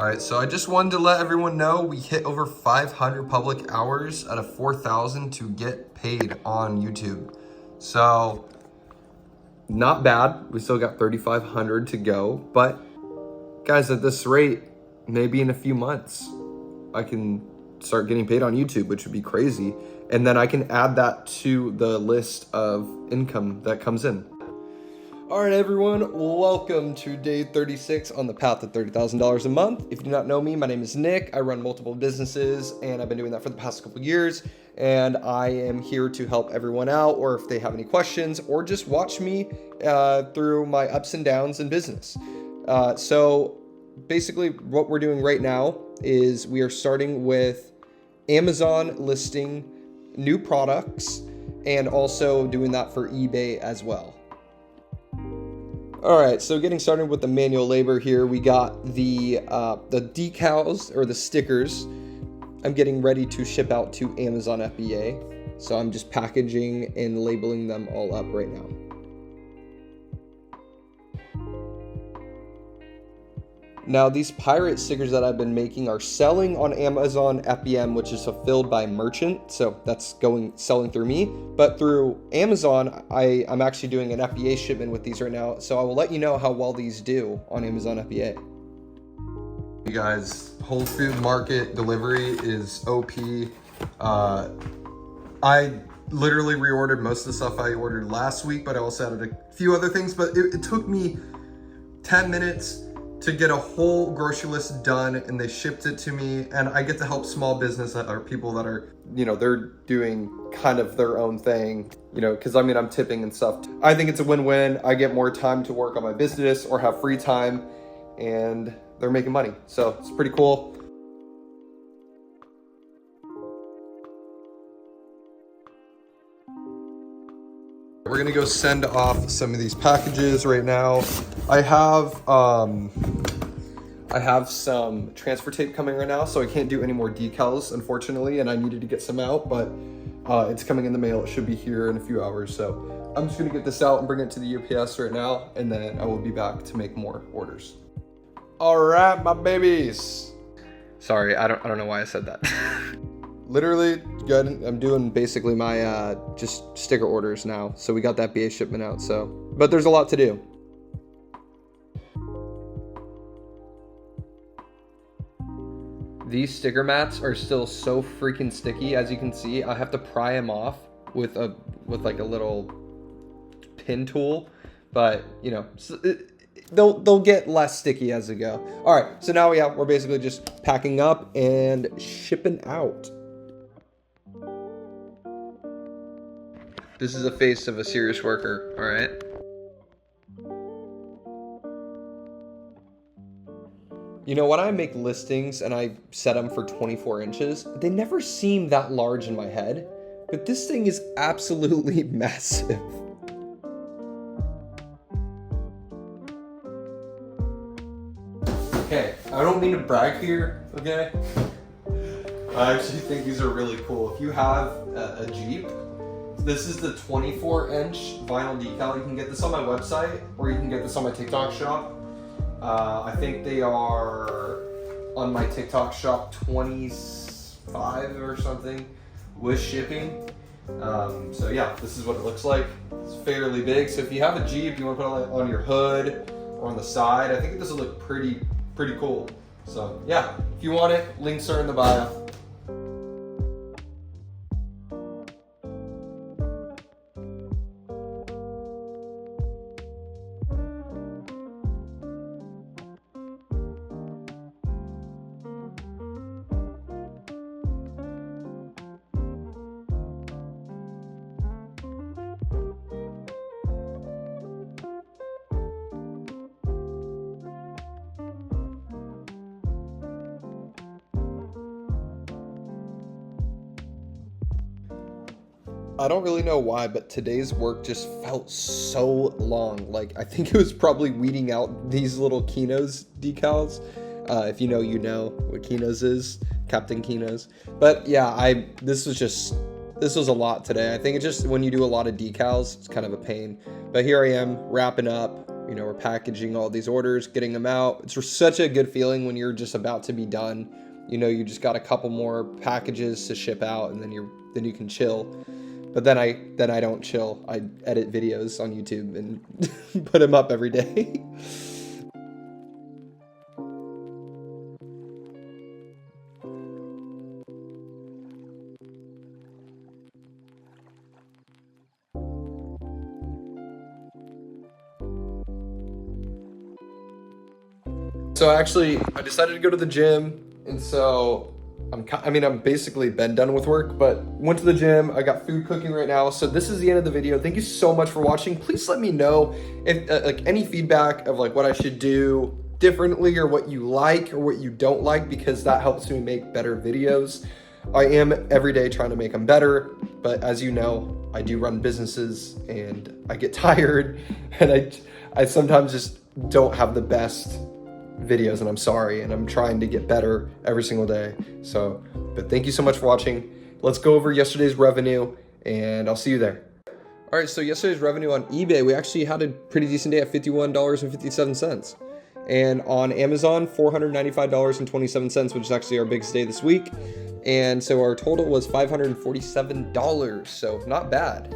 All right, so I just wanted to let everyone know we hit over 500 public hours out of 4,000 to get paid on YouTube. So not bad. We still got 3,500 to go, but guys, at this rate, maybe in a few months, I can start getting paid on YouTube, which would be crazy. And then I can add that to the list of income that comes in. All right, everyone, welcome to day 36 on the path to $30,000 a month. If you do not know me, my name is Nick. I run multiple businesses, and I've been doing that for the past couple years. And I am here to help everyone out, or if they have any questions, or just watch me through my ups and downs in business. So basically, what we're doing right now is we are starting with Amazon listing new products and also doing that for eBay as well. All right, so getting started with the manual labor here, we got the decals or the stickers. I'm getting ready to ship out to Amazon FBA. So I'm just packaging and labeling them all up right now. Now, these pirate stickers that I've been making are selling on Amazon FBM, which is fulfilled by merchant. So that's selling through me. But through Amazon, I'm actually doing an FBA shipment with these right now. So I will let you know how well these do on Amazon FBA. You guys, Whole Food Market delivery is OP. I literally reordered most of the stuff I ordered last week, but I also added a few other things. But it took me 10 minutes to get a whole grocery list done, and they shipped it to me, and I get to help small business that are people that are, they're doing kind of their own thing, because I'm tipping and stuff. I think it's a win-win. I get more time to work on my business or have free time, and they're making money. So it's pretty cool. We're gonna go send off some of these packages right now. I have some transfer tape coming right now, so I can't do any more decals, unfortunately, and I needed to get some out, but it's coming in the mail. It should be here in a few hours. So I'm just gonna get this out and bring it to the UPS right now, and then I will be back to make more orders. All right, my babies. Sorry, I don't know why I said that. Literally good. I'm doing basically my just sticker orders now. So we got that BA shipment out. But there's a lot to do. These sticker mats are still so freaking sticky. As you can see, I have to pry them off with like a little pin tool, but they'll get less sticky as they go. All right, so now we're basically just packing up and shipping out. This is a face of a serious worker, all right? When I make listings and I set them for 24 inches, they never seem that large in my head, but this thing is absolutely massive. Okay, I don't mean to brag here, okay? I actually think these are really cool. If you have a Jeep, this is the 24-inch vinyl decal. You can get this on my website, or you can get this on my TikTok shop. I think they are on my TikTok shop 25 or something with shipping. So yeah, this is what it looks like. It's fairly big. So if you have a Jeep, you want to put it on your hood or on the side, I think this will look pretty cool. So yeah, if you want it, links are in the bio. I don't really know why, but today's work just felt so long. Like, I think it was probably weeding out these little Kino's decals. If you know what Kino's is, Captain Kino's. But yeah, this was a lot today. I think it's just when you do a lot of decals, it's kind of a pain. But here I am wrapping up. you know, we're packaging all these orders, getting them out. It's just such a good feeling when you're just about to be done. You know, you just got a couple more packages to ship out, and then you can chill. But then I don't chill. I edit videos on YouTube and put them up every day. So I decided to go to the gym, and so I'm basically been done with work, but went to the gym. I got food cooking right now. So this is the end of the video. Thank you so much for watching. Please let me know if like any feedback of like what I should do differently, or what you like or what you don't like, because that helps me make better videos. I am every day trying to make them better, but as you know, I do run businesses and I get tired, and I sometimes just don't have the best videos, and I'm sorry, and I'm trying to get better every single day. So, but thank you so much for watching. Let's go over yesterday's revenue, and I'll see you there. All right, so yesterday's revenue on eBay, we actually had a pretty decent day at $51.57. And on Amazon, $495.27, which is actually our biggest day this week. And so our total was $547, so not bad.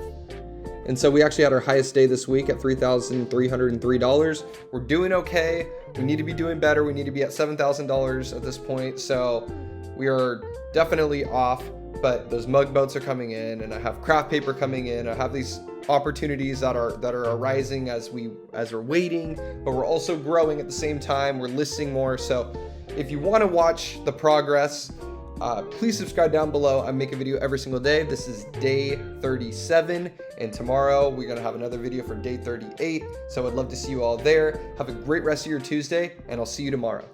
And so we actually had our highest day this week at $3,303. We're doing okay. We need to be doing better. We need to be at $7,000 at this point. So we are definitely off, but those mug boats are coming in, and I have craft paper coming in. I have these opportunities that are arising as we're waiting, but we're also growing at the same time. We're listing more. So if you want to watch the progress, please subscribe down below. I make a video every single day. This is day 37, and tomorrow we're gonna have another video for day 38. So I'd love to see you all there. Have a great rest of your Tuesday, and I'll see you tomorrow.